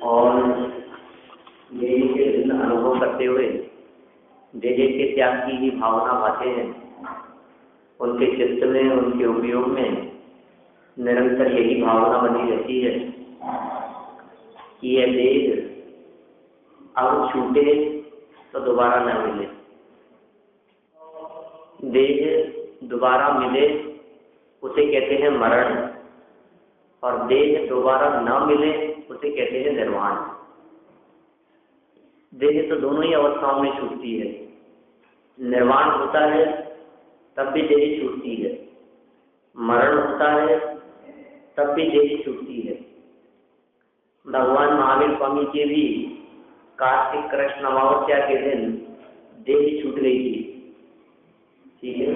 और देह के भिन्न अनुभव करते हुए देह के त्याग की ही भावना भाते हैं। उनके चित्त में, उनके उपयोग में निरंतर यही भावना बनी रहती है कि यह देह अब छूटे तो दोबारा न मिले, देह दोबारा मिले उसे कहते हैं मरण, और देह दोबारा न मिले उसे कहते हैं निर्वाण। देह तो दोनों ही अवस्थाओं में छूटती है। निर्वाण होता है तब भी देह छूटती है, मरण होता है तब भी देह छूटती है। भगवान महावीर स्वामी के भी कार्तिक कृष्ण अमावस्या के दिन देह छूट गई थी, ठीक है।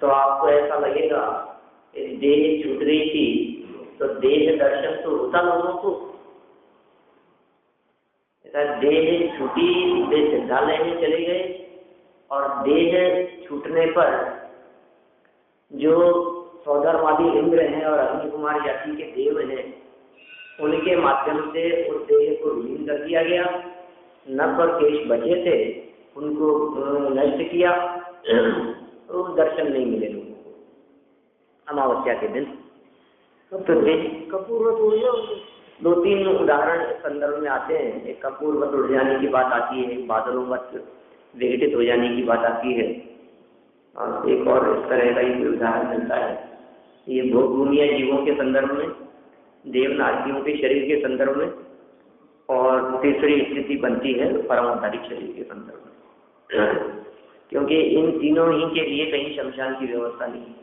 तो आपको ऐसा लगेगा देह छूट गई थी तो देह दर्शन तो होता लोगों को। देह छूटी, वे सिद्धालय में चले गए, और देह छूटने पर जो सौधर्मादि इंद्र हैं और अग्नि कुमार जाति के देव हैं, उनके माध्यम से उस देह को विलीन कर दिया गया। नभ और केश बचे थे, उनको नष्ट किया, तो दर्शन नहीं मिले लोगों को अमावस्या के दिन। तो कपूर दो तीन उदाहरण इस संदर्भ में आते हैं। एक कपूरवत उड़ जाने की बात आती है, बादलों वत विघटित हो जाने की बात आती है, और एक और इस तरह का ही उदाहरण मिलता है। ये भोग भूमिया जीवों के संदर्भ में, देवनाथियों के शरीर के संदर्भ में, और तीसरी स्थिति बनती है परमावतारिक शरीर के संदर्भ में, क्योंकि इन तीनों ही के लिए कहीं शमशान की व्यवस्था नहीं है।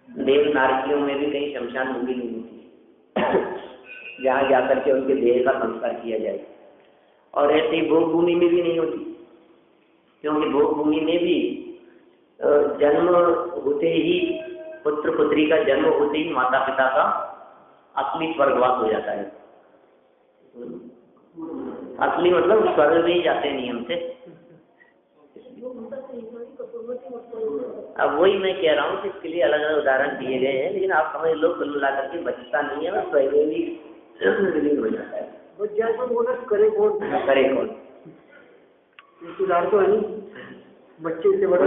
देव नारकियों में भी कहीं शमशान भूमि नहीं होती जहाँ जाकर के उनके देह का संस्कार किया जाए, और ऐसे ही भोग भूमि में भी नहीं होती, क्योंकि भोग भूमि में भी जन्म होते ही, पुत्र पुत्री का जन्म होते ही माता पिता का असली स्वर्गवास हो जाता है। असली मतलब स्वर्ग में ही जाते हैं नियम से। अब वही मैं कह रहा हूँ कि इसके लिए अलग अलग उदाहरण दिए गए हैं, लेकिन आप समझ लो कुल मिला करके बचता नहीं है, और स्वयं भी रिलीज हो जाता है। करे कौन सुधार तो है नहीं, बच्चे से बड़ा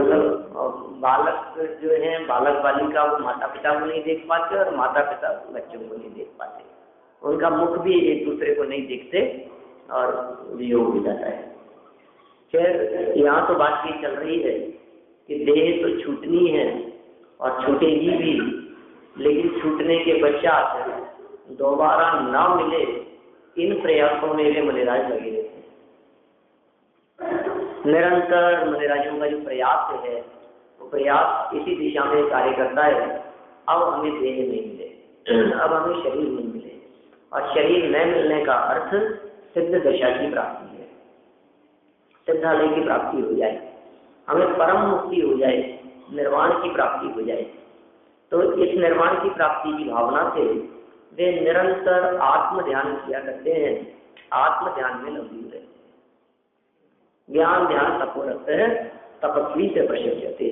बालक जो है, बालक बालिका, वो माता पिता को नहीं देख पाते और माता पिता बच्चों को नहीं देख पाते, उनका मुख भी एक दूसरे को नहीं देखते और वियोग हो जाता है। खैर, यहाँ तो बात ये चल रही है कि देह तो छूटनी है और छूटेगी भी, लेकिन छूटने के पश्चात दोबारा ना मिले, इन प्रयासों में वे मुनिराज लगे रहते हैं। निरंतर मुनिराजों का जो प्रयास है, वो प्रयास इसी दिशा में कार्य करता है। अब हमें देह नहीं मिले, अब हमें शरीर नहीं मिले, और शरीर न मिलने का अर्थ सिद्ध दशा की प्राप्ति है, सिद्धालय की प्राप्ति हो जाए, हमें परम मुक्ति हो जाए, निर्वाण की प्राप्ति हो जाए। तो इस निर्वाण की प्राप्ति की भावना से वे निरंतर आत्म ध्यान किया करते हैं, आत्म ध्यान में लगे हुए। ज्ञान ध्यान तपोरत है, तपस्वी से प्रशस्यते।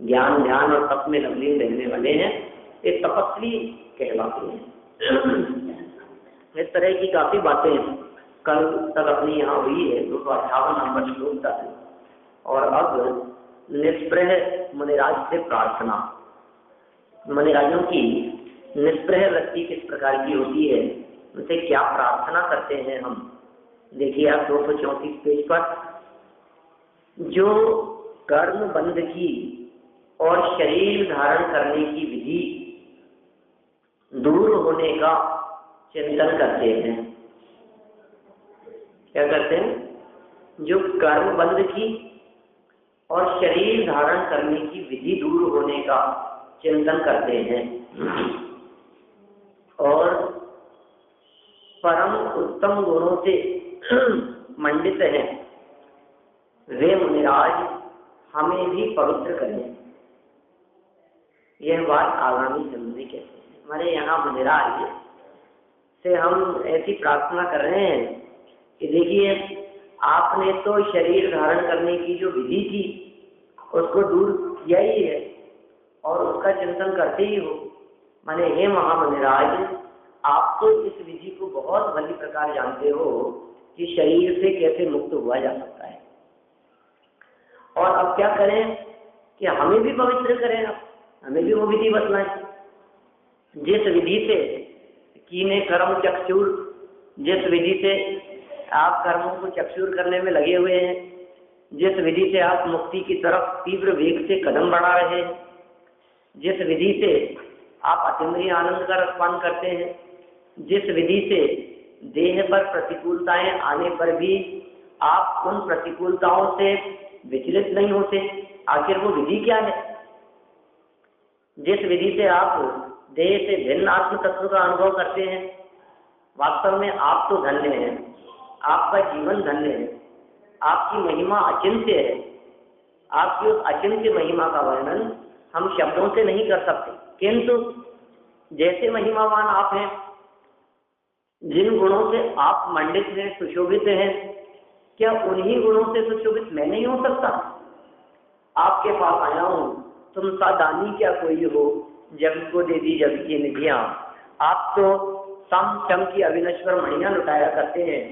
ज्ञान ध्यान और तप में लगे रहने वाले हैं, ये तपस्वी कहलाते हैं। इस तरह की काफी बातें कल तक अपनी यहाँ हुई है, 258 नंबर श्लोक तक। और अब निष्प्रह मुनिराज से प्रार्थना। मुनिराजों की निष्प्रह वृत्ति किस प्रकार की होती है, उनसे क्या प्रार्थना करते हैं हम, देखिए आप 234 पेज पर। जो कर्म बंधकी और शरीर धारण करने की विधि दूर होने का चिंतन करते हैं। क्या करते हैं? जो कर्म बंध की और शरीर धारण करने की विधि दूर होने का चिंतन करते हैं, और परम उत्तम गुणों से मंडित हैं, वे मुनिराज हमें भी पवित्र करें। यह बात आगामी जन्म में कहते हैं। हमारे यहाँ मुनिराज से हम ऐसी प्रार्थना कर रहे हैं कि देखिए, आपने तो शरीर धारण करने की जो विधि थी उसको दूर किया ही है, और उसका चिंतन करते ही हो। माने हे महामुनिराज, आप तो इस विधि को बहुत भली प्रकार जानते हो कि शरीर से कैसे मुक्त हुआ जा सकता है। और अब क्या करें कि हमें भी पवित्र करें, अब हमें भी वो विधि बतलाएं। जिस विधि से कीने कर्म चक्षुर, जिस विधि से आप कर्मों को चक्षुर करने में लगे हुए हैं, जिस विधि से आप मुक्ति की तरफ तीव्र वेग से कदम बढ़ा रहे हैं, जिस विधि से आप अतीन्द्रिय आनंद का रसपान करते हैं, जिस विधि से देह पर प्रतिकूलताएं आने पर भी आप उन प्रतिकूलताओं से विचलित नहीं होते, आखिर वो विधि क्या है? जिस विधि से आप देह से भिन्न आत्म तत्व का अनुभव करते हैं, वास्तव में आप तो धन्य हैं, आपका जीवन धन्य है, आपकी महिमा अचिंत्य है। आपकी उस अचिंत्य महिमा का वर्णन हम शब्दों से नहीं कर सकते, किंतु जैसे महिमावान आप हैं, जिन गुणों से आप मंडित हैं, सुशोभित हैं, क्या उन्हीं गुणों से सुशोभित मैं नहीं हो सकता? आपके पास आया हूं, तुम सादानी क्या कोई हो, जग को दे दी जग की निधियां। आप तो सम शम की अविनश्वर मणियां लुटाया करते हैं।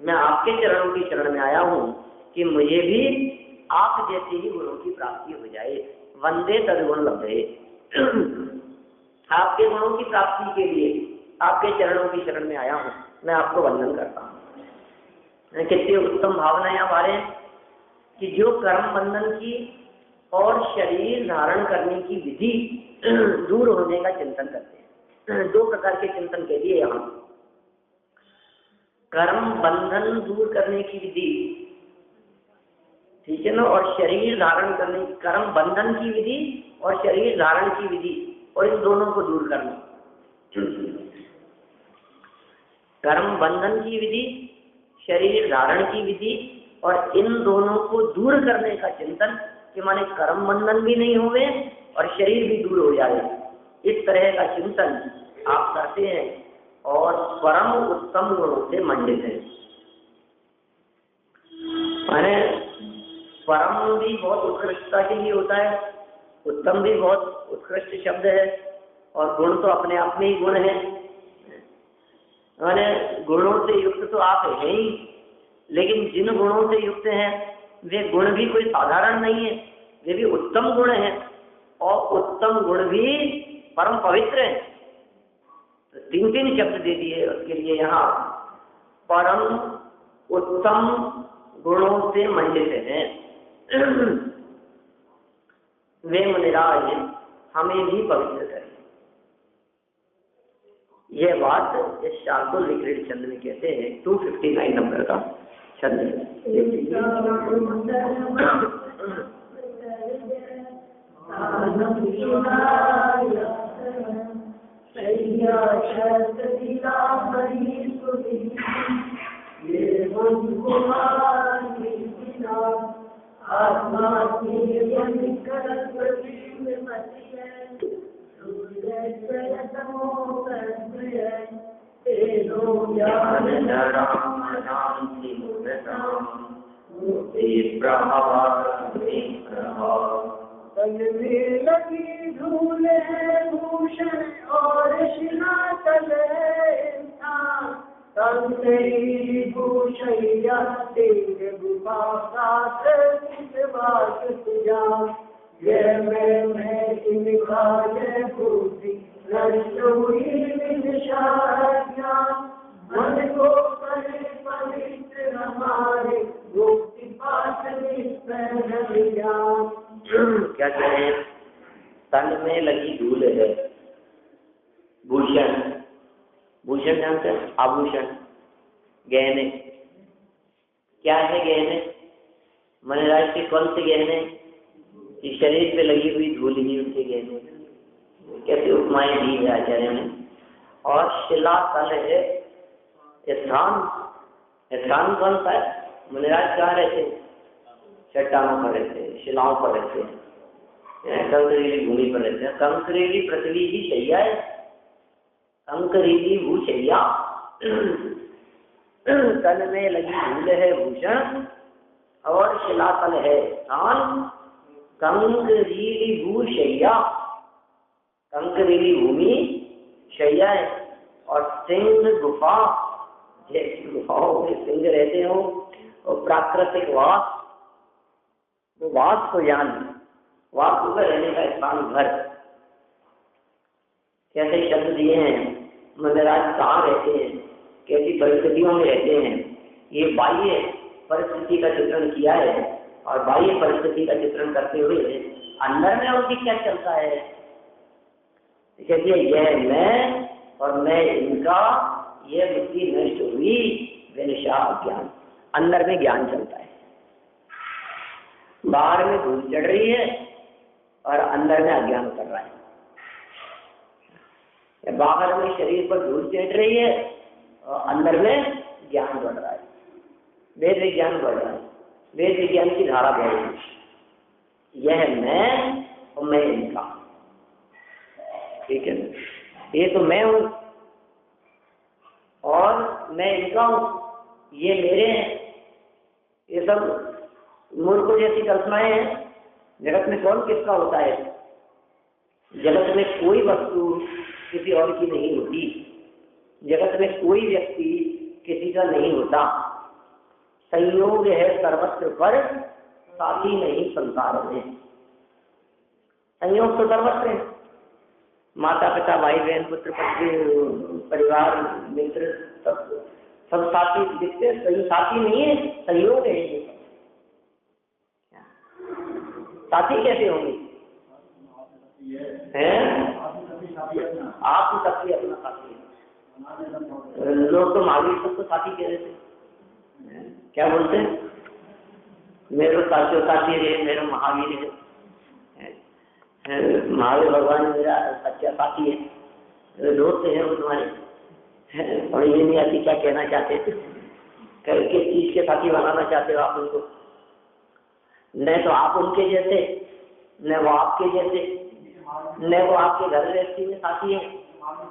मैं आपके चरणों की शरण में आया हूं कि मुझे भी आप जैसे ही गुणों की प्राप्ति हो जाए। वंदे तद्गुण लभे। आपके गुणों की प्राप्ति के लिए आपके चरणों की शरण में आया हूं, मैं आपको वंदन करता हूं। कितनी उत्तम भावना यहाँ बारे कि जो कर्म बंधन की और शरीर धारण करने की विधि दूर होने का चिंतन करते हैं। दो प्रकार के चिंतन के लिए यहाँ कर्म बंधन दूर करने की विधि, ठीक है ना, और शरीर धारण करने, कर्म बंधन की विधि और शरीर धारण की विधि, और इन दोनों को दूर करना। कर्म बंधन की विधि, शरीर धारण की विधि, और इन दोनों को दूर करने का चिंतन कि माने कर्म बंधन भी नहीं होवे और शरीर भी दूर हो जाए, इस तरह का चिंतन आप करते हैं और परम उत्तम गुणों से मंडित है। माने परम भी बहुत उत्कृष्टता के लिए होता है, उत्तम भी बहुत उत्कृष्ट शब्द है, और गुण तो अपने आप में ही गुण है। माने गुणों से युक्त तो आप हैं ही, लेकिन जिन गुणों से युक्त हैं वे गुण भी कोई साधारण नहीं है, वे भी उत्तम गुण हैं, और उत्तम गुण भी परम पवित्र हैं। तो तीन तीन शब्द दे दिए उसके लिए यहाँ। परम उत्तम गुणों से मंडित हैं वे मुनिराज हमें भी पवित्र करें। यह बात इस शार्दुल विक्रीड छंद में कहते हैं, 259 नंबर का छंद है। लगी धूले भूषण और शिला तले तन तेरी भूषैया तेरे गुफा बात तुझा ये मैं इनका ये भूति नष्ट हुई विशाख्या मन को करे पवित्र हमारे मुक्ति पाठ क्या कहें, तन में लगी धूल है, भूषण, भूषण जानते हैं, आभूषण, गहने। क्या है गहने? मनराज के कौन से गहने? इस शरीर पे लगी हुई धूल ही उनके गहने। कैसे उपमाएं दी है आचार्य ने। और शिला तल है स्थान, स्थान कौन सा है? मनराज कहाँ रहते? चट्टानों पर रहते हैं, शिलाओं पर रहते हैं, कंकरीली भूमि पर रहते हैं। कंकरीली पृथ्वी ही शैया है, कंकरीली भूशैया। तन में लगी धूल है भूषण और शिलातल है स्थान, कंकरीली भूशैया, कंकरीली भूमि शैया है और सिंह गुफा, जैसी गुफाओं में सिंह रहते हो, और प्राकृतिक वास, वो वास को जान, वास होकर रहने का स्थान घर। कैसे शब्द दिए हैं, महाराज कहाँ रहते हैं, कैसी परिस्थितियों में रहते हैं। ये बाह्य परिस्थिति का चित्रण किया है, और बाह्य परिस्थिति का चित्रण करते हुए अंदर में उनकी क्या चलता है। कहती है यह मैं और मैं इनका, यह बुद्धि नष्ट हुई विनिशा ज्ञान। अंदर में ज्ञान चलता है, बाहर में धूल चढ़ रही है और अंदर में अज्ञान कर रहा है। बाहर में शरीर पर धूल चढ़ रही है और अंदर में ज्ञान बढ़ रहा है, वेद विज्ञान बढ़ रहा है, वेद विज्ञान की धारा बढ़ रही है। यह मैं और मैं इनका, ठीक है, ये तो मैं हूं और मैं इनका हूं, ये मेरे हैं। ये सब मूर्खों जैसी कल्पनाएं हैं। जगत में कौन किसका होता है? जगत में कोई वस्तु किसी और की नहीं होती, जगत में कोई व्यक्ति किसी का नहीं होता। संयोग है सर्वत्र पर, साथी नहीं संसार में। संयोग तो सर्वत्र है, माता पिता भाई बहन पुत्र पत्नी परिवार मित्र सब साथी दिखते, सही साथी नहीं है, संयोग है। साथी कैसे होंगे? हैं? आप ही सबसे अपना साथी है। लोग तो महावीर सबको साथी कह रहे थे, क्या बोलते हैं? मेरे साथी है, मेरा महावीर है, महावीर भगवान मेरा सच्चा साथी है। दोस्त है वो तुम्हारे, और ये नहीं आती क्या कहना चाहते थे, किस चीज के साथी बनाना चाहते हो आप उनको? न तो आप उनके जैसे, न वो आपके जैसे, न वो आपके घर गृहस्थी में साथी है,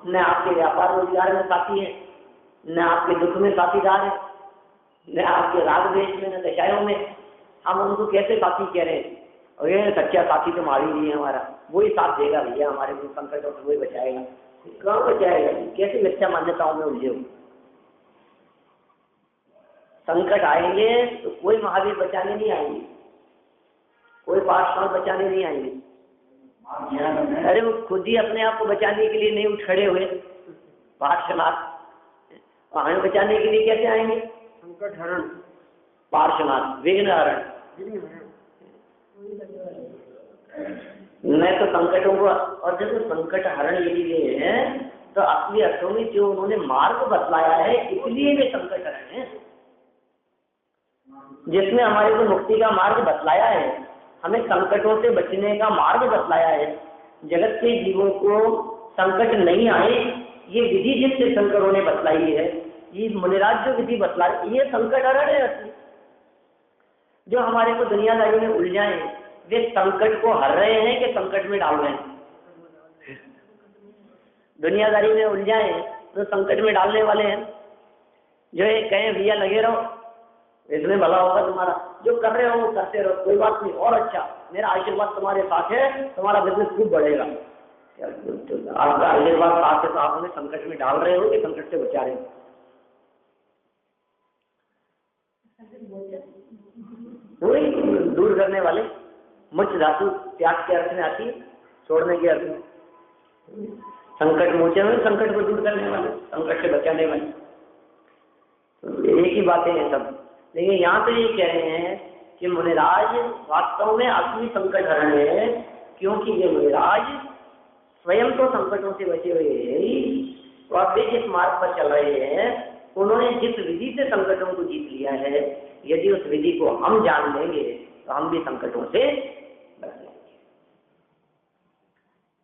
न आपके व्यापार रोजगार में साथी है, न आपके दुख में साथीदार है, न आपके राग देश में, न दशाओं में। हम उनको कैसे साथी कह रहे हैं? और ये सच्चा साथी तो महावीर ही है हमारा, वही साथ देगा भैया हमारे को संकटों से, वही बचाएगा। कौन बचाएगा? कैसी मिथ्या मान्यताओं में उलझे हो। संकट आएंगे तो कोई महावीर बचाने नहीं आएंगे, कोई पार्षद बचाने नहीं आएंगे। अरे वो खुद ही अपने आप को बचाने के लिए नहीं उठ खड़े हुए पार्षनाथ, हमें बचाने के लिए कैसे आएंगे? संकट हरण पार्षनाथ, विघ्न हरण। मैं तो संकटों को, और जब संकट हरण यदि ये है तो असली अर्थों में जो उन्होंने मार्ग बतलाया है, इसलिए वे संकट हरण है। जिसने हमारे को मुक्ति का मार्ग बतलाया है, हमें संकटों से बचने का मार्ग बतलाया है, जगत के जीवों को संकट नहीं आए, ये विधि जिस तीर्थंकरों ने बतलाई है, ये मुनिराज जो विधि बतला, ये संकट हरण है असली। जो हमारे को दुनियादारी में उलझाए, वे संकट को हर रहे हैं कि संकट में डाल रहे हैं? दुनियादारी में उलझाए तो संकट में डालने वाले हैं। जो ये कहें भैया लगे रहो, इसमें भला होगा तुम्हारा, जो कर रहे हो वो करते रहो, कोई बात नहीं, और अच्छा, मेरा आशीर्वाद तुम्हारे साथ है, तुम्हारा बिजनेस खूब बढ़ेगा। आपका आशीर्वाद साथ है तो आप हमें संकट में डाल रहे हो कि संकट से बचा रहे हो? वही दूर करने वाले। मुच धातु त्याग के अर्थ में आती है, छोड़ने के अर्थ में। संकट मोचे में संकट को दूर करने वाले, संकट से बचाने वाले, तो एक ही बातें हैं सब। लेकिन यहाँ तो ये कह रहे हैं कि मुनिराज वास्तव में असली संकट हरण है, क्योंकि ये मुनिराज स्वयं तो संकटों से बचे हुए हैं, और वे जिस मार्ग पर चल रहे हैं, उन्होंने जिस विधि से संकटों को जीत लिया है, यदि उस विधि को हम जान लेंगे तो हम भी संकटों से बच जाएंगे।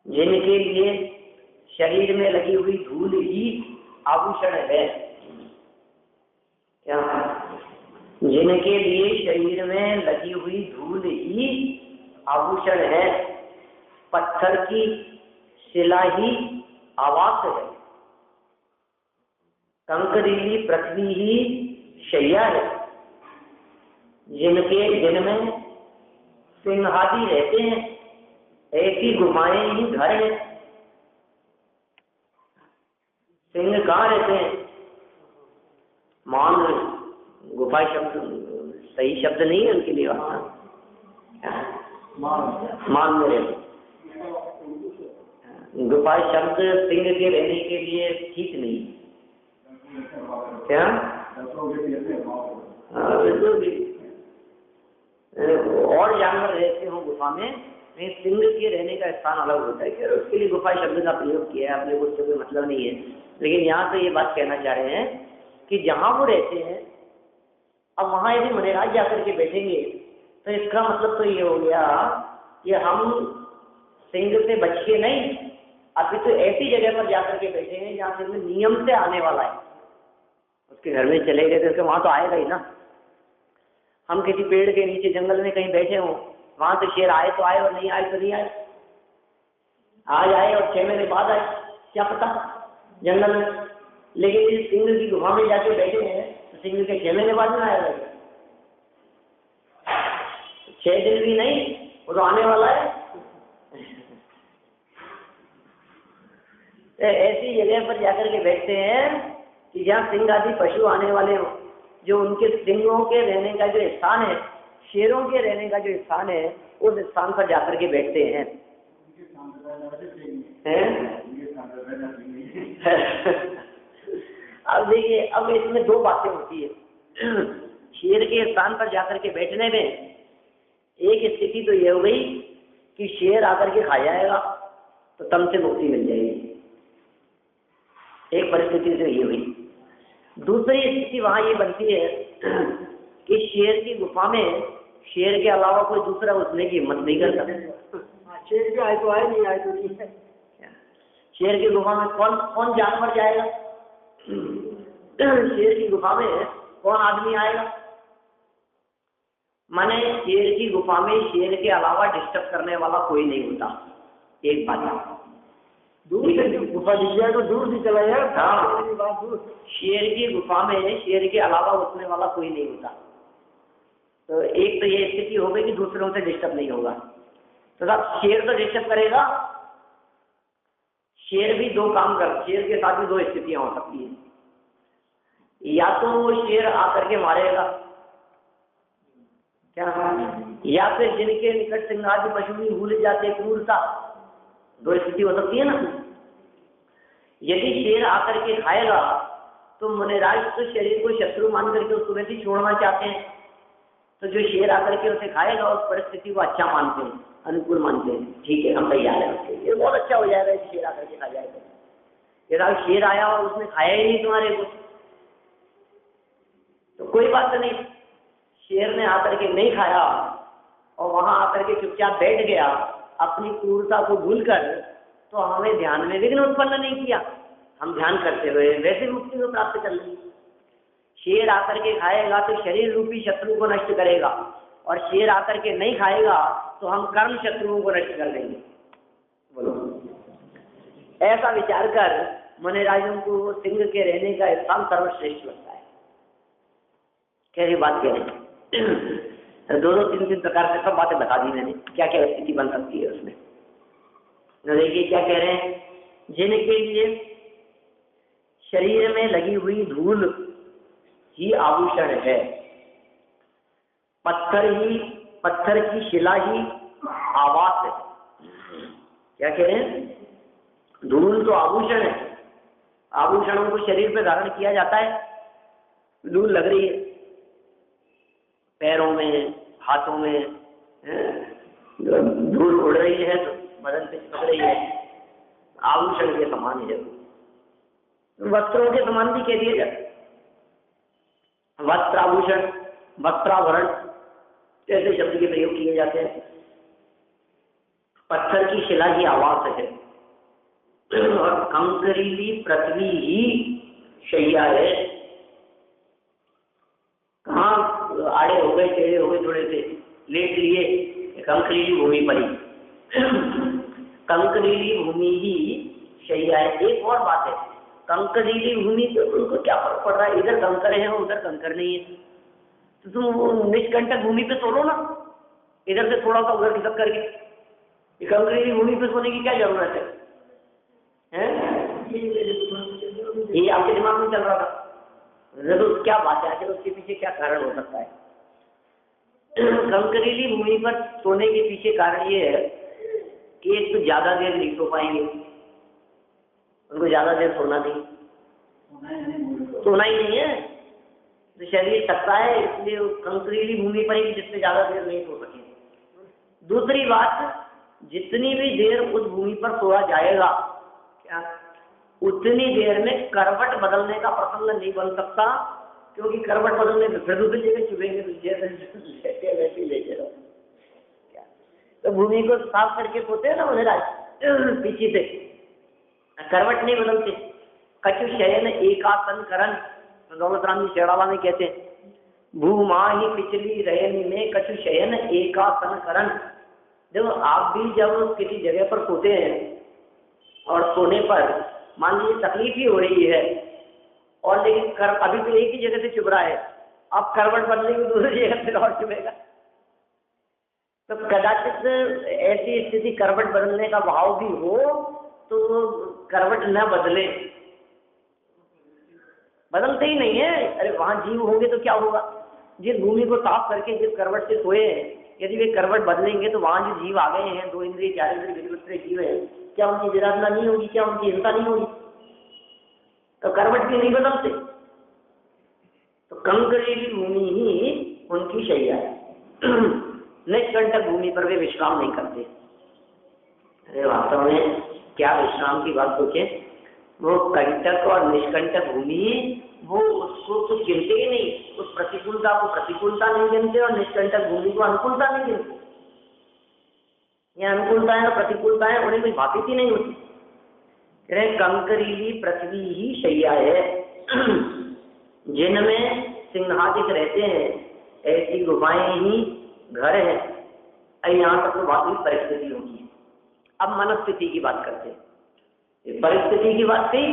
जिनके लिए शरीर में लगी हुई धूल ही आभूषण है, क्या? जिनके लिए शरीर में लगी हुई धूल ही आभूषण है, पत्थर की शिला ही आवास है, कंकरीली पृथ्वी ही शैया है, जिनमें सिंहादि रहते हैं, ऐसी गुफाएं ही घर है। सिंह कहाँ रहते हैं? मान गुफा शब्द सही शब्द नहीं है उनके लिए, वहाँ मान में रहते। गुफा शब्द सिंह के रहने के लिए ठीक नहीं। क्या? और जानवर रहते हो गुफा में, सिंह के रहने का स्थान अलग होता है कि उसके लिए गुफा शब्द का प्रयोग किया है, अपने को उससे कोई मतलब नहीं है। लेकिन यहाँ तो ये बात कहना चाह रहे हैं कि जहाँ वो रहते हैं, अब वहाँ यदि मुनिराज जाकर के बैठेंगे तो इसका मतलब तो ये हो गया कि हम सिंह से बच के नहीं, अभी तो ऐसी जगह पर जाकर के बैठे हैं जहाँ सिंह नियम से आने वाला है। उसके घर में चले गए तो उसके वहाँ तो आएगा ही ना। हम किसी पेड़ के नीचे जंगल में कहीं बैठे हों, वहां से शेर आए तो आए और नहीं आए तो नहीं आए, आज आए और 6 महीने बाद आए, क्या पता जंगल में। लेकिन इस सिंह की गुफा में जाके बैठे हैं तो सिंह के 6 महीने बाद में आएगा, 6 दिन भी नहीं, वो तो आने वाला है। तो ऐसी जगह पर जाकर के बैठते हैं कि जहाँ सिंह आदि पशु आने वाले हों, जो उनके सिंहों के रहने का जो स्थान है, शेरों के रहने का जो स्थान है, उस स्थान पर जाकर के बैठते हैं। अब देखिए, अब इसमें 2 बातें होती है। शेर के स्थान पर जाकर के बैठने में एक स्थिति तो ये हो गई कि शेर आकर के खा जाएगा तो तम से मुक्ति मिल जाएगी, एक परिस्थिति तो ये हुई। दूसरी स्थिति वहां ये बनती है कि शेर की गुफा में शेर के अलावा कोई दूसरा घुसने की हिम्मत नहीं करता। शेर भी आए तो आए, नहीं आए तो नहीं है। शेर की गुफा में कौन जानवर जाएगा? शेर की गुफा में कौन आदमी आएगा? माने शेर की गुफा में शेर के अलावा डिस्टर्ब करने वाला कोई नहीं होता। एक बात, दूर से गुफा दिख जाए तो दूर से चला जाए। हाँ, शेर की गुफा में शेर के अलावा उठने वाला कोई नहीं होता। तो एक तो ये स्थिति हो गई कि दूसरों से डिस्टर्ब नहीं होगा। तो साहब शेर तो डिस्टर्ब करेगा, शेर भी 2 काम कर, शेर के साथ भी 2 स्थितियां हो सकती है। या तो वो शेर आकर के मारेगा, क्या, या फिर जिनके निकट सिंहादि पशु भी भूल जाते क्रूरता, 2 स्थिति हो सकती है ना। यदि शेर आकर के खाएगा तो मुनिराज तो शरीर को शत्रु मान करके उसको वैसे छोड़ना चाहते हैं, तो जो शेर आकर के उसे खाएगा उस परिस्थिति को अच्छा मानते हैं, अनुकूल मानते हैं। ठीक है, हम तैयार हैं उसके लिए, बहुत अच्छा हो जाएगा यदि शेर आकर के खा जाएगा। यदि शेर आया और उसने खाया ही नहीं तुम्हारे को तो कोई बात नहीं। शेर ने आकर के नहीं खाया और वहां आकर के चुपचाप बैठ गया अपनी क्रूरता को भूलकर, तो हमें ध्यान में विघ्न उत्पन्न नहीं किया, हम ध्यान करते हुए वैसे मुक्ति को प्राप्त कर लेंगे। शेर आकर के खाएगा तो शरीर रूपी शत्रु को नष्ट करेगा, और शेर आकर के नहीं खाएगा तो हम कर्म शत्रुओं को नष्ट कर देंगे। बोलो, ऐसा विचार कर मुनिराजों को सिंह के रहने का स्थान सर्वश्रेष्ठ लगता है। कैसी बात कह रहे 2-3 प्रकार से सब बातें बता दी मैंने, क्या क्या स्थिति बन सकती है उसमें। देखिए क्या कह रहे हैं, जिनके लिए शरीर में लगी हुई धूल ही आभूषण है, पत्थर की शिला ही आवास है। क्या कह रहे हैं, धूल तो आभूषण है, आभूषणों को शरीर पे धारण किया जाता है। धूल लग रही है पैरों में, हाथों में, धूल उड़ रही है तो बदन पे चिपक रही है, आभूषण के समान है। वस्त्रों के समान भी कह दिए जाते, वस्त्राभूषण, वस्त्राभरण ऐसे शब्द के प्रयोग किए जाते हैं। पत्थर की शिला ही आवास है और कंकरीली पृथ्वी ही शैया है। कहाँ आड़े हो गए, टेढ़े हो गए, थोड़े से लेट लिए, कंकरीली भूमि पर ही, कंकरीली भूमि ही शैया है। एक और बात है, कंकरीली भूमि तो उनको क्या फर्क पड़ रहा है, इधर कंकर है उधर कंकर नहीं है, तो तुम निष्कंटक भूमि पे सो लो ना, इधर से थोड़ा सा उधर खिसक करके। कंकरीली भूमि पे सोने की क्या जरूरत है? ये आपके दिमाग में चल रहा था, जरूर क्या बात है, आखिर उसके पीछे क्या कारण हो सकता है? कंकरीली भूमि पर सोने के पीछे कारण ये है कि एक तो ज्यादा देर नहीं सो पाएंगे, उनको ज्यादा देर सोना नहीं, सोना ही नहीं है तो शरीर थकता है, इसलिए कंकरीली भूमि पर ही जितने ज्यादा देर नहीं सो सके। दूसरी बात, जितनी भी देर उस भूमि पर सोया जाएगा क्या उतनी देर में करवट बदलने का प्रसंग नहीं बन सकता, क्योंकि करवट बदलने में फिर दूसरी जगह चुभेंगे तो वैसे लेते रहो क्या। तो भूमि को साफ करके सोते हैं ना उन्हें पीछे से, करवट नहीं बदलते। कछु शयन एकासन करन, दौलत राम जी शेड़ावा में कहते हैं, भूमा ही पिछली रहन में कछु शयन एकासन करन। देखो आप भी जब किसी जगह पर सोते हैं और सोने पर मान लीजिए तकलीफ ही हो रही है और लेकिन अभी तो एक ही जगह से चुभ रहा है, अब करवट बदलेंगे दूसरी जगह से और चुभेगा, तो कदाचित ऐसी स्थिति करवट बदलने का भाव भी हो तो करवट न बदले, बदलते ही नहीं है। अरे वहां जीव होंगे तो क्या होगा, जिस भूमि को साफ करके जिस करवट से सोए हैं यदि वे करवट बदलेंगे तो वहां जो जीव आ गए हैं, 2 इंद्रिय 4 इंद्रिय विचित्र जीव है, क्या उनकी विराधना नहीं होगी, क्या उनकी हिंसा नहीं होगी? तो करवट भी नहीं बदलते, तो कंकरीली भूमि ही उनकी शैया है। निष्कंटक भूमि पर वे विश्राम नहीं करते। अरे वास्तव में क्या विश्राम की बात सोचे, वो कंटक और निष्कंटक भूमि वो उसको कुछ गिनते ही नहीं, उस प्रतिकूलता को प्रतिकूलता नहीं गिनते और निष्कंटक भूमि को अनुकूलता नहीं गिनते। ये अनुकूलता है और प्रतिकूलता है उन्हें कोई भापित ही नहीं होती। कंकरीली पृथ्वी ही शैया है जिनमें सिंहादिक रहते हैं, ऐसी गुफाएं ही घर है। यहाँ तक तो वास्तविक परिस्थिति होगी। अब मनस्थिति की बात करते हैं, परिस्थिति की बात थी,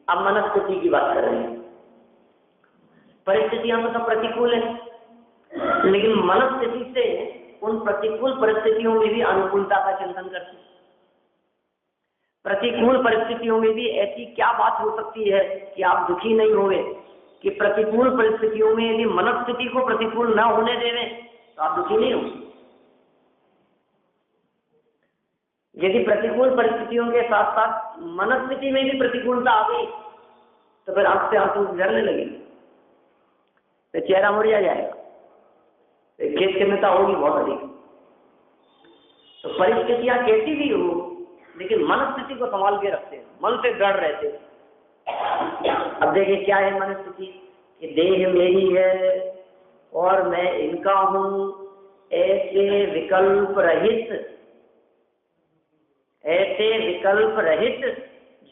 अब मनस्थिति की बात कर रहे हैं। परिस्थितियां तो सब प्रतिकूल है, लेकिन मनस्थिति से उन प्रतिकूल परिस्थितियों में भी अनुकूलता का चिंतन करते हैं। प्रतिकूल परिस्थितियों में भी ऐसी क्या बात हो सकती है कि आप दुखी नहीं होंगे, कि प्रतिकूल परिस्थितियों में यदि मनस्थिति को प्रतिकूल न होने देवे तो आप दुखी नहीं होंगे। यदि प्रतिकूल परिस्थितियों के साथ साथ मनस्थिति में भी प्रतिकूलता आ गई तो फिर आंख से आंसू झरने लगेंगे, तो चेहरा मुरझा जाएगा, तो खेत खिन्नता होगी बहुत अधिक। तो परिस्थितियां कैसी भी हो लेकिन मनस्थिति को संभाल के रखते हैं, मन से डर रहते हैं। अब देखिए क्या है मनस्थिति, कि देह मेरी है और मैं इनका हूं, ऐसे विकल्प रहित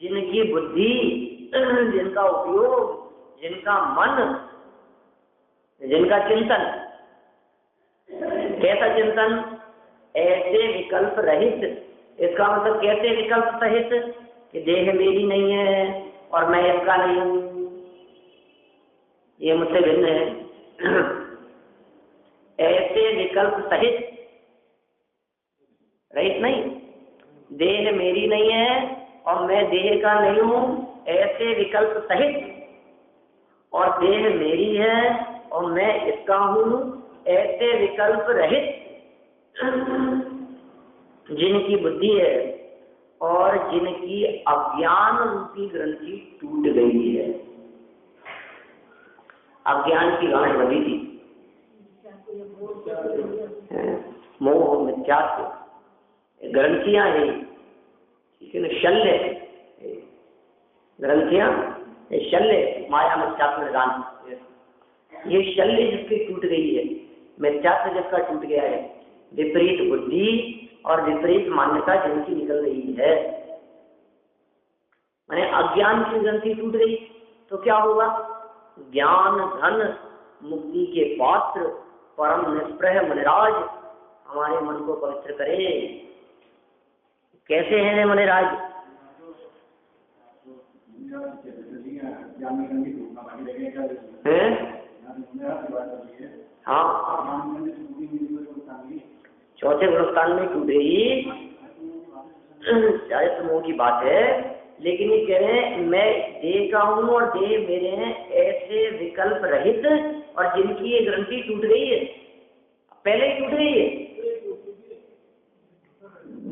जिनकी बुद्धि, जिनका उपयोग, जिनका मन, जिनका चिंतन, कैसा चिंतन, ऐसे विकल्प रहित। इसका मतलब कैसे विकल्प सहित, कि देह मेरी नहीं है और मैं इसका नहीं हूं, ये मुझसे भिन्न है। ऐसे विकल्प सहित, रहित नहीं, देह मेरी नहीं है और मैं देह का नहीं हूं, ऐसे विकल्प सहित, और देह मेरी है और मैं इसका हूं, ऐसे विकल्प रहित जिनकी बुद्धि है और जिनकी अज्ञान रूपी ग्रंथि टूट गई है। अज्ञान की गांठ बंधी थी, मोह मिथ्यात्व ग्रंथियां हैं, ठीक है ना, शल्य ग्रंथियां, शल्य माया मिथ्यात्व निदान, ये शल्य जिसकी टूट गई है, मिथ्यात्व जिसका टूट गया है, विपरीत बुद्धि और विपरीत मान्यता जिनकी निकल रही है, माने अज्ञान की ग्रंथि टूट गई तो क्या होगा, ज्ञान धन मुक्ति के पात्र परम निष्प्रह मुनिराज हमारे मन को पवित्र करे। कैसे हैं मुनिराज? हाँ, चौथे गुणस्थान में टूट गई, चारित्र मोह की बात है, लेकिन ये कह रहे हैं मैं देह का हूँ और देह मेरे हैं, ऐसे विकल्प रहित, और जिनकी ये ग्रंथि टूट गई है, पहले ही टूट गई है,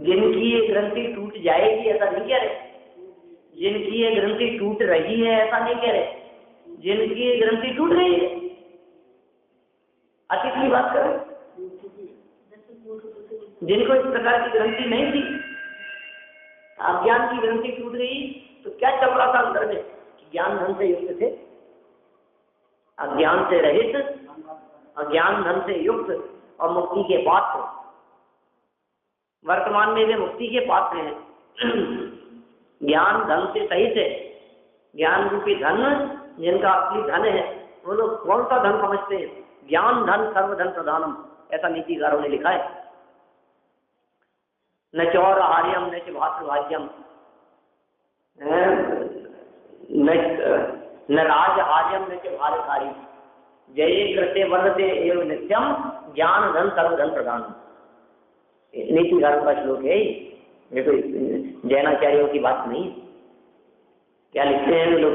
जिनकी ये ग्रंथि टूट जाएगी ऐसा नहीं कह रहे, जिनकी ये ग्रंथि टूट रही है ऐसा नहीं कह रहे, जिनकी ये ग्रंथि टूट गई है, अतीत की बात करें, जिनको इस प्रकार की ग्रंथि नहीं थी, अज्ञान की ग्रंथि टूट गई, तो क्या चल रहा था अंदर में? ज्ञान धन से युक्त थे, अज्ञान से रहित, अज्ञान धन से युक्त और मुक्ति के पात्र। वर्तमान में वे मुक्ति के पात्र हैं। ज्ञान धन से सहित है, ज्ञान रूपी धन जिनका असली धन है, वो लोग कौन सा धन समझते हैं? ज्ञान धन सर्वधन प्रधानम, ऐसा नीतिकारों ने लिखा है। न चौर आर्यम न च भातृभाज्यम, न राज आर्यम न च भारकारी, जय कृत्य वर्धते एवं नित्यम, ज्ञान धन सर्वधन प्रधानम। नीतिकारों का श्लोक है ये, तो जैनाचार्यों की बात नहीं। क्या लिखते हैं लोग,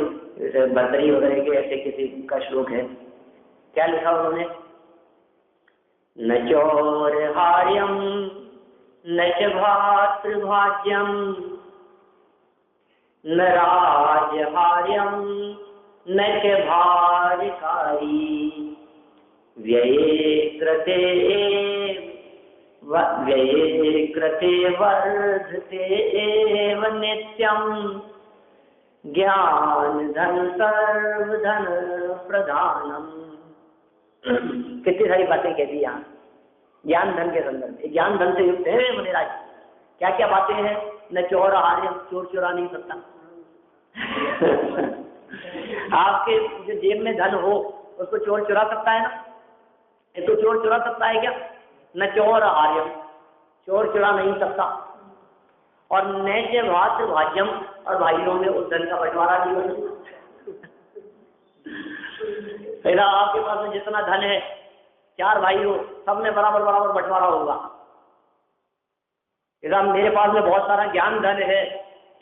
भर्तरी वगैरह के ऐसे किसी का श्लोक है, क्या लिखा उन्होंने? न चौर हार्यम न च भातृभाज्यम, न राजहार्यम न च भारकारी, व्यये कृते वर्धते एव नित्यम, ज्ञान धन सर्वधन प्रधानम। कितनी सारी बातें कहती यहाँ ज्ञान धन के संदर्भ में। ज्ञान धन से युक्त है मुनिराज। क्या क्या बातें हैं? न चोर आर्य, चोर चुरा नहीं सकता। आपके जो जेब में धन हो उसको चोर चुरा सकता है ना? ये तो चोर चुरा सकता है क्या? न चोर आर्यम, चोर चुरा नहीं सकता। और न च भातृभाज्यम, और भाइयों में उस धन का बंटवारा नहीं हो सकता। पहला आपके पास में जितना धन है, 4 भाई हो, सब में बराबर बराबर बंटवारा होगा। इधर मेरे पास में बहुत सारा ज्ञान धन है,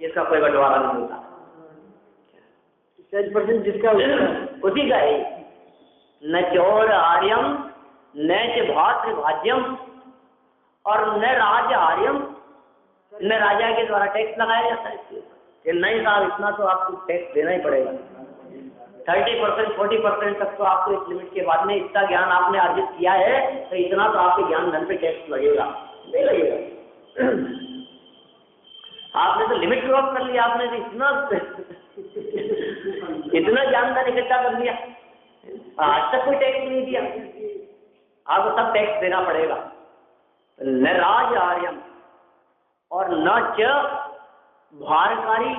इसका कोई बंटवारा नहीं होता। 6% जिसका उसी का है। न चौर आर्यम न च भातृभाज्यम, और न राज आर्यम, न राजा के द्वारा टैक्स लगाया जाता है कि नहीं साहब इतना तो आपको टैक्स देना ही पड़ेगा। 30% 40% तक तो आपको इस लिमिट के बाद में, इतना ज्ञान आपने अर्जित किया है तो इतना तो आपके ज्ञान धन पे टैक्स लगेगा, नहीं लगेगा। आपने तो लिमिट क्रॉस कर लिया, आपने तो इतना ज्ञान धन इकट्ठा कर लिया, आज तक कोई टैक्स नहीं दिया, आपको सब टैक्स देना पड़ेगा। न राज आर्यम और न च भारकारी,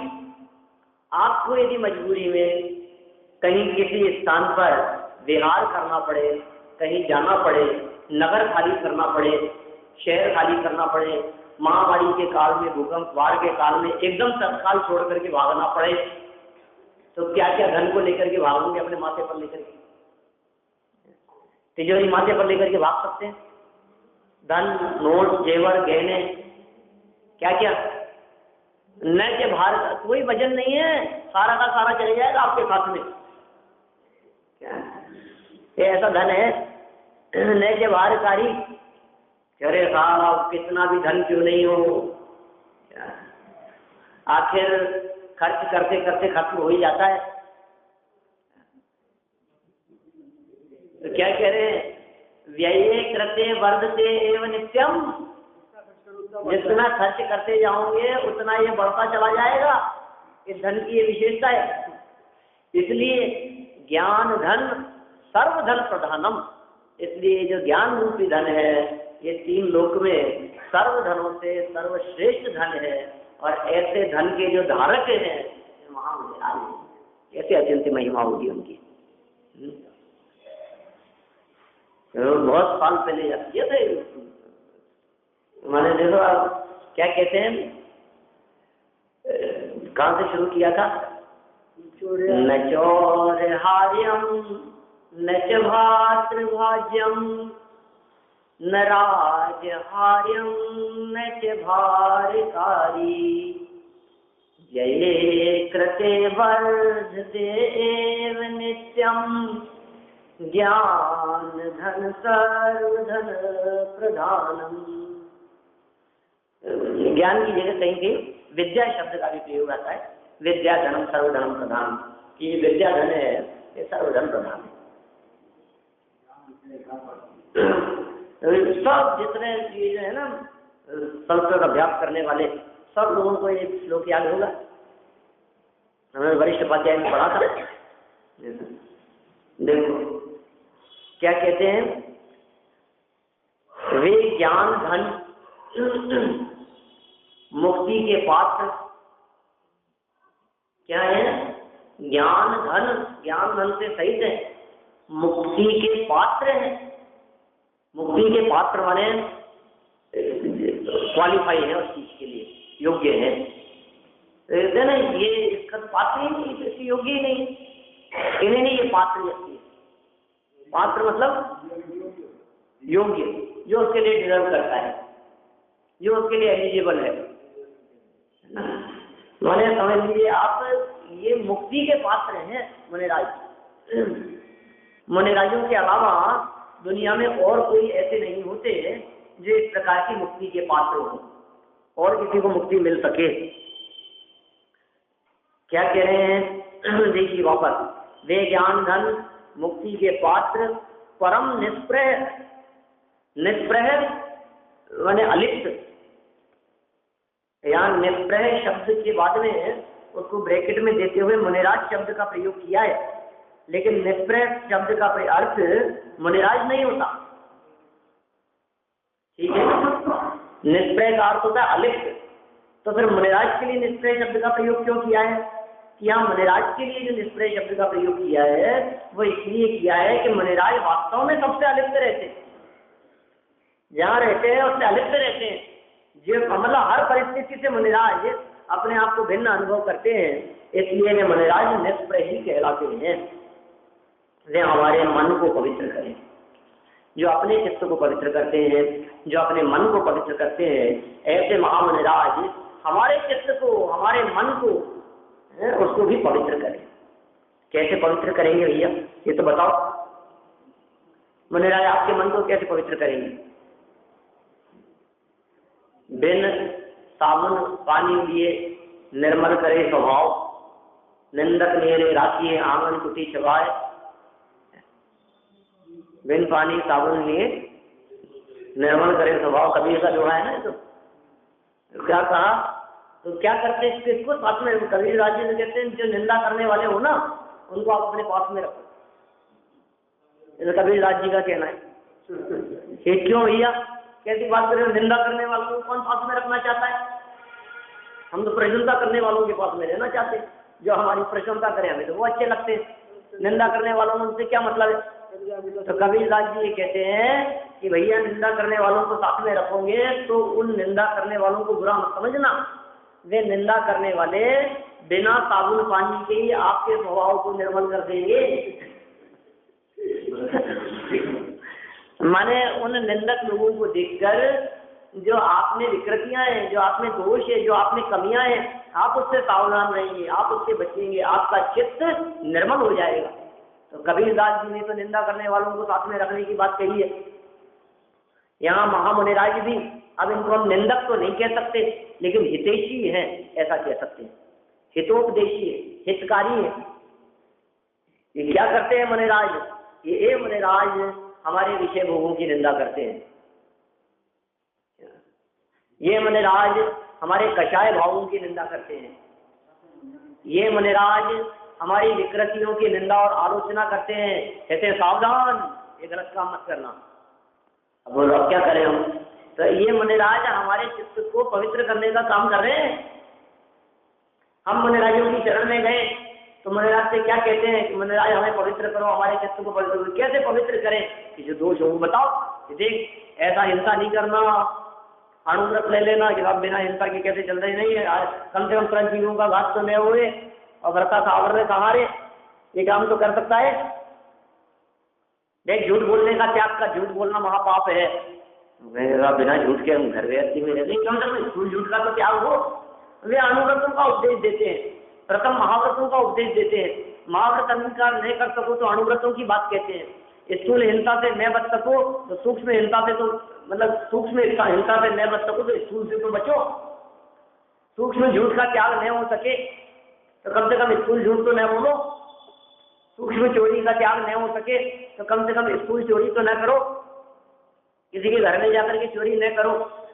आपको यदि मजबूरी में कहीं किसी स्थान पर विहार करना पड़े, कहीं जाना पड़े, नगर खाली करना पड़े, शहर खाली करना पड़े, महामारी के काल में, भूकंप बाढ़ के काल में एकदम तत्काल छोड़ करके भागना पड़े, तो क्या क्या धन को लेकर के भागोगे? अपने माथे पर लेकर के, तिजोरी माथे पर लेकर के भाग सकते हैं? धन, नोट, जेवर, गहने, क्या क्या? न के भार, कोई वजन नहीं है, सारा का सारा चले जाएगा आपके खाते में। क्या ये ऐसा धन है? न के भारकारी, अरे साहब कितना भी धन क्यों नहीं हो, आखिर खर्च करते करते खत्म हो ही जाता है। तो क्या कह रहे हैं? व्यये कृते वर्धते एव नित्यम, जितना खर्च करते जाओगे उतना ये बढ़ता चला जाएगा। इस धन की ये विशेषता है। इसलिए ज्ञान धन सर्वधन प्रधानम, इसलिए जो ज्ञान रूपी धन है ये 3 लोक में सर्वधनों से सर्वश्रेष्ठ धन है। और ऐसे धन के जो धारक हैं महान, कैसे अत्यंत महिमा होगी उनकी। बहुत साल पहले किए थे मैंने, देखो आप क्या कहते हैं, कहाँ से शुरू किया था? न चौर हार्यम न च भातृभाज्यम, न राज हार्यम न च भारकारी, जये कृते वर्धतेव नित्यं ज्ञान धन सर्वधन प्रधानम। ज्ञान की जगह कहीं कहीं विद्या शब्द का भी प्रयोग आता है। विद्या धनम सर्वधनम प्रधान, कि ये विद्या धन है, ये सर्वधन प्रधान है। सब जितने ये जो है ना संस्कृत अभ्यास करने वाले सब लोगों को एक श्लोक याद होगा, हमें वरिष्ठ उपाध्याय में पढ़ा था। देखो क्या कहते हैं, वे ज्ञान धन मुक्ति के पात्र क्या है? ज्ञान धन से सहित है, मुक्ति के पात्र है। मुक्ति के पात्र माने क्वालिफाई है उस चीज के लिए, योग्य है। तो ना ये इसका पात्र ही नहीं, इसकी योग्य ही नहीं, इन्हें नहीं ये पात्र लगती है। पात्र मतलब योग्य, जो उसके लिए डिजर्व करता है, जो उसके लिए एलिजिबल है। माने समझ लीजिए आप, ये मुक्ति के पात्र हैं मुनिराज। मुनिराजों के अलावा दुनिया में और कोई ऐसे नहीं होते जो इस प्रकार की मुक्ति के पात्र हो और किसी को मुक्ति मिल सके। क्या कह रहे हैं, देखिए वापस, वे ज्ञान धन मुक्ति के पात्र परम निष्प्रह, निष्प्रह माने अलिप्त, यहाँ निष्प्रह शब्द के बाद में उसको ब्रैकेट में देते हुए मुनिराज शब्द का प्रयोग किया है, लेकिन निष्प्रह शब्द का अर्थ मुनिराज नहीं होता। ठीक है, निष्प्रह का अर्थ होता है अलिप्त। तो फिर मुनिराज के लिए निष्प्रह शब्द का प्रयोग क्यों किया है? कि यहाँ मुनिराज के लिए जो निष्प्रह शब्द का प्रयोग किया है वो इसलिए किया है कि मुनिराज वास्तव में सबसे अलिप्त रहते हैं, जहाँ रहते हैं उससे अलिप्त रहते हैं। जो मतलब हर परिस्थिति से मुनिराज अपने आप को भिन्न अनुभव करते हैं, इसलिए वे मुनिराज निष्प्रह ही कहलाते हैं। वे हमारे मन को पवित्र करें, जो अपने चित्त को पवित्र करते हैं, जो अपने मन को पवित्र करते हैं, ऐसे महामुनिराज हमारे चित्त को, हमारे मन को, उसको भी पवित्र करें। कैसे पवित्र करेंगे भैया, ये तो बताओ। मुनिराज आपके मन को कैसे पवित्र करेंगे? बिन साबुन पानी लिए निर्मल करे स्वभाव, निंदक मेरे राखिए आंगन कुटी चबाए। बिन पानी साबुन लिए निर्मल करे स्वभाव, कबीर का दोहा है ना। तो क्या कहा, तो क्या करते हैं इसको साथ में कबीर राज जी कहते हैं, जो निंदा करने वाले हो ना उनको आप अपने पास में रखो। कबीर राज जी का कहना है। ये क्यों भैया, कैसी बात करें? निंदा करने वालों को कौन पास में रखना चाहता है? हम तो प्रशंसा करने वालों के पास में रहना चाहते हैं, जो हमारी प्रशंसा करें हमें तो वो अच्छे लगते हैं। निंदा करने वालों में उनसे क्या मतलब है? तो कबीर दास जी ये कहते हैं कि भैया निंदा करने वालों को साथ में रखोगे तो उन निंदा करने वालों को बुरा मत समझना। वे निंदा करने वाले बिना साबुन पानी के ही आपके स्वभाव को निर्मल कर देंगे। माने उन निंदक लोगों को देखकर जो आप में विकृतियां हैं, जो आप में दोष है, जो आप में कमियां हैं, आप उससे सावधान रहेंगे, आप उससे बचेंगे, आपका चित्त निर्मल हो जाएगा। तो कबीर दास जी ने तो निंदा करने वालों को साथ में रखने की बात कही है। यहाँ महामुनिराज भी, अब इनको हम निंदक तो नहीं कह सकते, लेकिन हितैषी हैं ऐसा कह सकते हैं, हितोपदेशी है, हितकारी है। ये क्या करते हैं मुनिराज? ये मुनिराज हमारे विषय भोगों की निंदा करते हैं। ये मुनिराज हमारे कषाय भावों की निंदा करते हैं। ये मुनिराज हमारी विकृतियों की निंदा और आलोचना करते हैं, कहते हैं सावधान, ये गलत काम मत करना। अब क्या करें हम? तो ये मुनिराज हमारे चित्त को पवित्र करने का काम कर रहे हैं। हम मुनिराजों की शरण में गए तो मुनिराज से क्या कहते हैं कि मुनिराज हमें पवित्र करो, हमारे चित्त को पवित्र करो। कैसे पवित्र करें? कि जो दोष हो वो बताओ, कि देख ऐसा हिंसा नहीं करना, अनुव्रत ले लेना कि आप बिना हिंसा के कैसे चल रहे नहीं है, कम से कम 3 चीजों का घात तो न हुए, और व्रता सावर ने कहा रे ये काम तो कर सकता है। देख झूठ बोलने का त्याग का, झूठ बोलना महापाप है। बिना झूठ के हम घर गृहस्थी में रहते, क्यों झूठ का तो त्याग हो। वे अनुव्रतों का उपदेश देते हैं, प्रथम महाव्रतों का उपदेश देते हैं। महाव्रत अंगीकार नहीं कर सको तो अनुव्रतों की बात कहते हैं। स्थूल हिंसा से न बच सको तो सूक्ष्म हिंसा से, तो मतलब सूक्ष्म हिंसा से न बच सको तो स्थूल से तो बचो। सूक्ष्म झूठ का त्याग न हो सके तो कम से कम स्थूल झूठ तो न बोलो। सूक्ष्म चोरी का त्याग न हो सके तो कम से कम स्थूल चोरी तो न करो। किसी के घर में जाकर के चोरी न करो।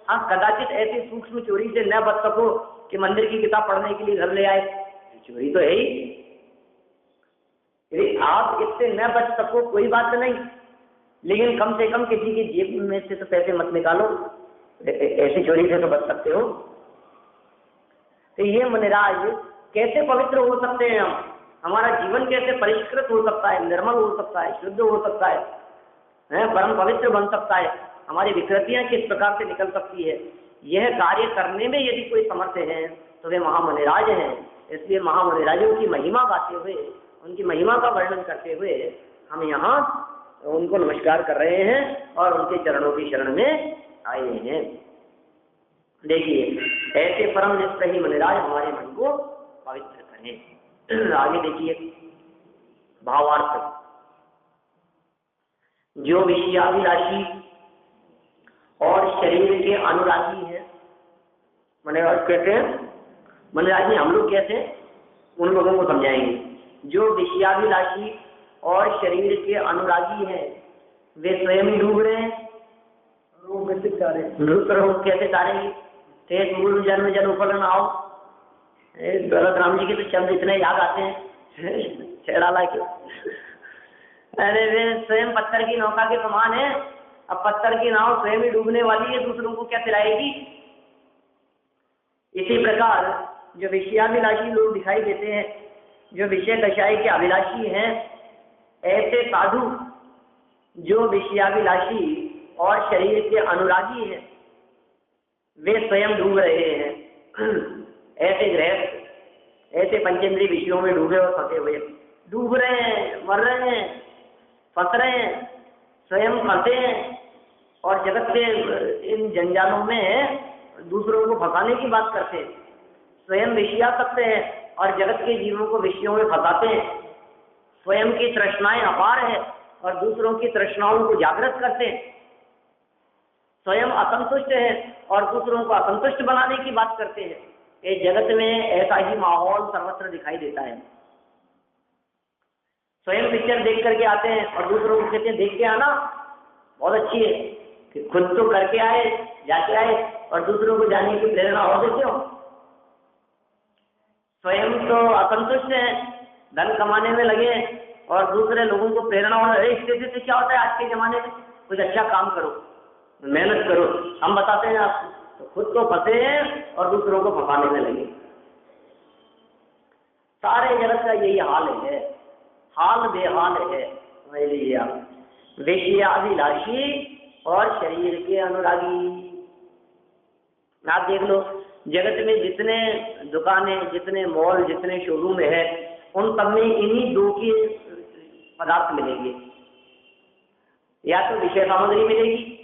हाँ, कदाचित ऐसी सूक्ष्म चोरी से न बच सको कि मंदिर की किताब पढ़ने के लिए घर ले आए, चोरी तो है ही। यदि आप इससे न बच सको कोई बात नहीं, लेकिन कम से कम किसी की जेब में से तो पैसे मत निकालो, ऐसी चोरी से तो बच सकते हो। तो ये मुनिराज कैसे पवित्र हो सकते हैं हम, हमारा जीवन कैसे परिष्कृत हो सकता है, निर्मल हो सकता है, शुद्ध हो सकता है, परम पवित्र बन सकता है, हमारी विकृतियां किस प्रकार से निकल सकती है, यह कार्य करने में यदि कोई समर्थ है तो वे महामुनिराज हैं। इसलिए महामुनिराजों की महिमा गाते हुए, उनकी महिमा का वर्णन करते हुए हम यहाँ उनको नमस्कार कर रहे हैं और उनके चरणों की शरण में आए हैं। देखिए, ऐसे परम निष्प्रही मुनिराज हमारे मन को पवित्र करें। आगे देखिए भावार्थ। जो विषयाभिलाषी और शरीर के अनुरागी है, मुनिराज कहते हैं, मुनिराज जी हम लोग कैसे उन लोगों को समझाएंगे। जो विषयाभिलाषी और शरीर के अनुरागी हैं वे स्वयं डूब रहे हैं। कैसे तारेंगे? तेज मूल जन्म जन ऊपर न आओ। दौलत राम जी के तो शब्द इतने याद आते हैं छेड़ाला के। अरे वे स्वयं पत्थर की नौका के समान है। अब पत्थर की नाव स्वयं ही डूबने वाली है, दूसरों को क्या तिलाएगी? इसी प्रकार जो विषयाभिलाषी लोग दिखाई देते हैं, जो विषय कषाय के अभिलाषी हैं, ऐसे साधु जो विषयाभिलाषी और शरीर के अनुरागी हैं वे स्वयं डूब रहे हैं। ऐसे गृहस्थ ऐसे पंचेंद्रीय विषयों में डूबे और फंसे हुए डूब रहे हैं, मर रहे हैं, फंस रहे हैं, स्वयं फंसे हैं और जगत के इन जंजालों में दूसरों को फंसाने की बात करते हैं। स्वयं विषयासक्त हैं और जगत के जीवों को विषयों में फंसाते हैं। स्वयं की तृष्णाएं अपार है और दूसरों की तृष्णाओं को जागृत करते हैं। स्वयं असंतुष्ट है और दूसरों को असंतुष्ट बनाने की बात करते हैं। ये जगत में ऐसा ही माहौल सर्वत्र दिखाई देता है। स्वयं पिक्चर देख करके आते हैं और दूसरों को कहते हैं देख के आना, बहुत अच्छी है, कि खुद तो करके आए, जाके आए और दूसरों को जाने की प्रेरणा और देते हो। स्वयं तो असंतुष्ट हैं, धन कमाने में लगे और दूसरे लोगों को प्रेरणा हो रही। इस स्थिति से क्या होता है आज के जमाने में? कुछ अच्छा काम करो, मेहनत करो, हम बताते हैं आपको, तो खुद तो फंसे हैं और दूसरों को फंसाने में लगे। सारे जगत का यही हाल है, हाल बेहाल है। समझ लीजिए आप, विषयाभिलाषी और शरीर के अनुरागी। आप देख लो, जगत में जितने दुकानें, जितने मॉल, जितने शोरूम है, उन सब में इन्हीं दो के पदार्थ मिलेंगे। या तो विषय सामग्री मिलेगी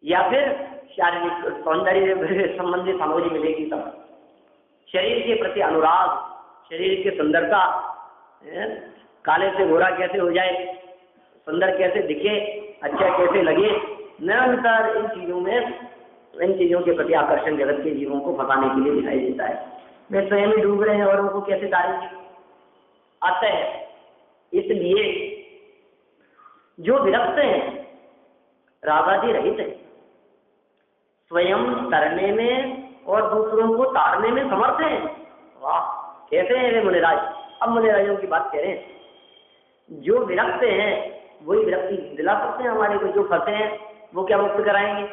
या फिर शारीरिक सौंदर्य संबंधी सामग्री मिलेगी। सब शरीर के प्रति अनुराग, शरीर की सुंदरता, काले से गोरा कैसे हो जाए, सुंदर कैसे दिखे, अच्छा कैसे लगे, निरंतर इन चीजों के प्रति आकर्षण जगत के जीवों को फंसाने के लिए दिखाई देता है। वे स्वयं ही डूब रहे हैं और उनको कैसे तारेंगे? अतः इसलिए जो विरक्त हैं, रागादि रहित है, स्वयं तरने में और दूसरों को तारने में समर्थ हैं। वाह, कैसे हैं वे मुनिराज? अब मुनिराजों की बात करें, जो विरक्त हैं वही विरक्ति दिला सकते हैं हमारे को। जो फंसे हैं वो क्या मुक्त कराएंगे?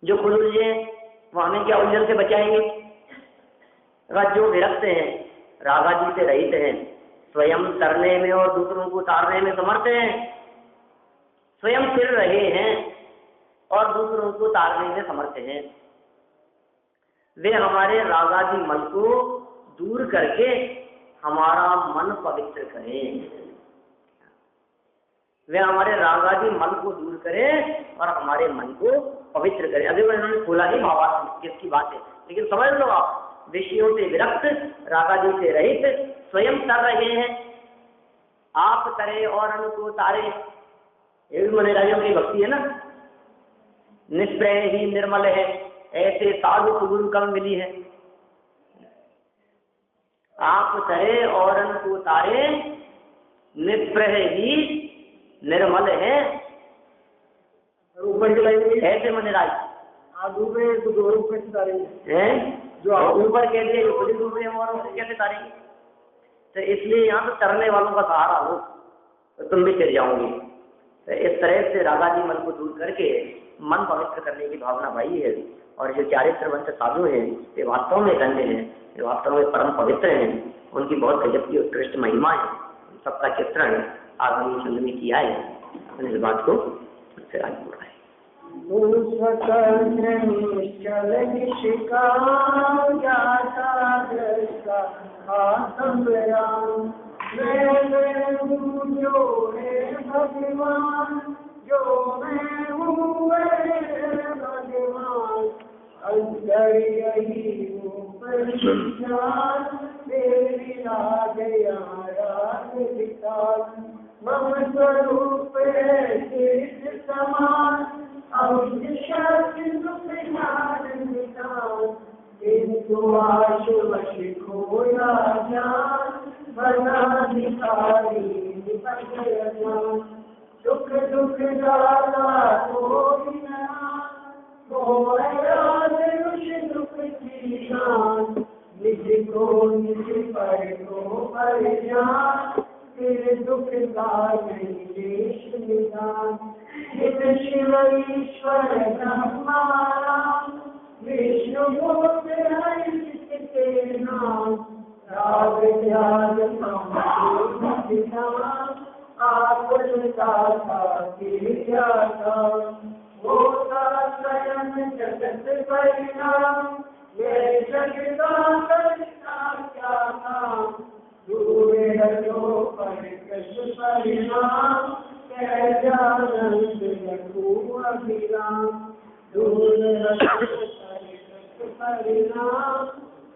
जो खुद उलझे वो हमें क्या उलझन से बचाएंगे? जो विरक्त हैं, रागादि से रहित हैं, स्वयं तरने में और दूसरों को तारने में समर्थ हैं, स्वयं फिर रहे हैं और दूसरों को तारने में समर्थ हैं, वे हमारे रागादि मन को दूर करके हमारा मन पवित्र करें। वे हमारे रागादि मन को दूर करें और हमारे मन को पवित्र करें। अभी उन्होंने खोला ही भावार्थ किसकी बात है, लेकिन समझ लो आप, विषयों से विरक्त, रागादि से रहित, स्वयं कर रहे हैं। आप करे और उनको तारे, ये भी मनोराजों की भक्ति है ना। निष्प्रय ही निर्मल है, ऐसे साधु सुगुरु कम मिली है। आप करे और उनको तारे, निष्प्रय ही निर्मल है, ऊपर की लाइन ऐसे मनोराज। आप डूब रहे हैं तो दो ऊपर से तारेंगे हैं जो आप ऊपर कहते हैं खुद डूब रहे हैं और उसे कैसे तारेंगे। तो इसलिए यहाँ तो तरने वालों का सहारा हो तो तुम भी चल जाओगे। तो इस तरह से रागादि मन को दूर करके मन पवित्र करने की भावना भाई है। और जो चारित्रवंत साधु हैं ये वास्तव में धन्य हैं, ये वास्तव में परम पवित्र हैं। उनकी बहुत गजब की उत्कृष्ट महिमा है। सबका चित्रण आगामी खंड में किया है। इस बात को फिर आगे बोला है। स्वतंत्र निश्चल निष्का जाता दृष्टा आत्मराम मैं हूँ जो है भगवान, जो मैं हूँ भगवान, अंदर यही ऊपर मेरी राज राज विकास मम स्वरूप है तीर्थ समान खोया जान बनाधिकारी दुख दुख दाता कोई दुख की शान निज को निज पर को परिजान फिर दुख का देश निदान शिव ईश्वर हमारा विष्णु के नाम राग ध्यान होता स्वयं जगत परिणाम ये जगता करता क्या नाम दूर हटो पर कृष्ण परिणाम कैजानंद लघु अभिराम दूर हटो पर कृष्ण परिणाम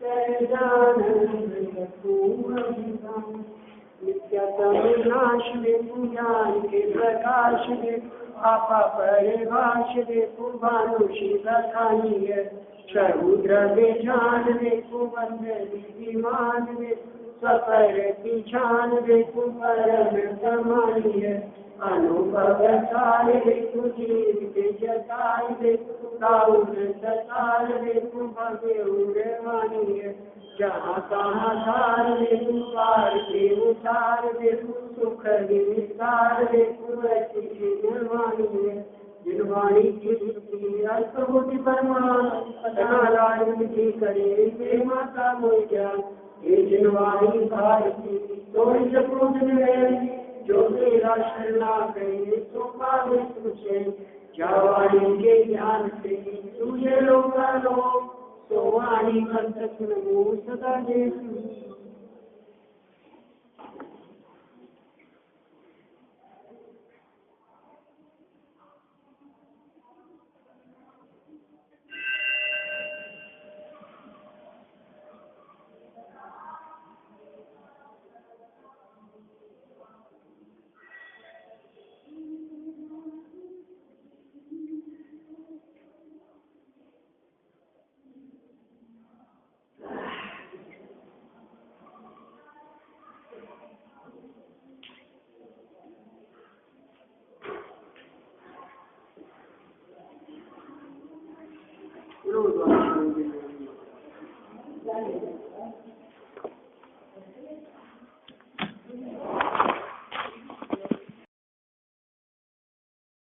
कैजानंद लघु अभिराम नित्यतम नाश देखो ज्ञान के प्रकाश देखो आपा परिभाष देखो भानुषी बखानी है समुद्र में जान देखो बंदरी विमान देखो सफर की छान देखो परम समानी है अनुभव सार देखो जीव के जतार देखो काउन सतार देखो भव्य उड़वानी है जहाँ तहाँ धार देखो पार के उतार देखो सुख विस्तार देखो ऐसी निर्वाणी है निर्वाणी की अर्थबुद्धि परमान नारायण जी करे माता मोजा ये जिनवाणी भारती तोड़ जो मेरा शरणा गए तो पावे तुझे जावाणी के ज्ञान से तुझे लोका लो तो वाणी कंटक नमो सदा देश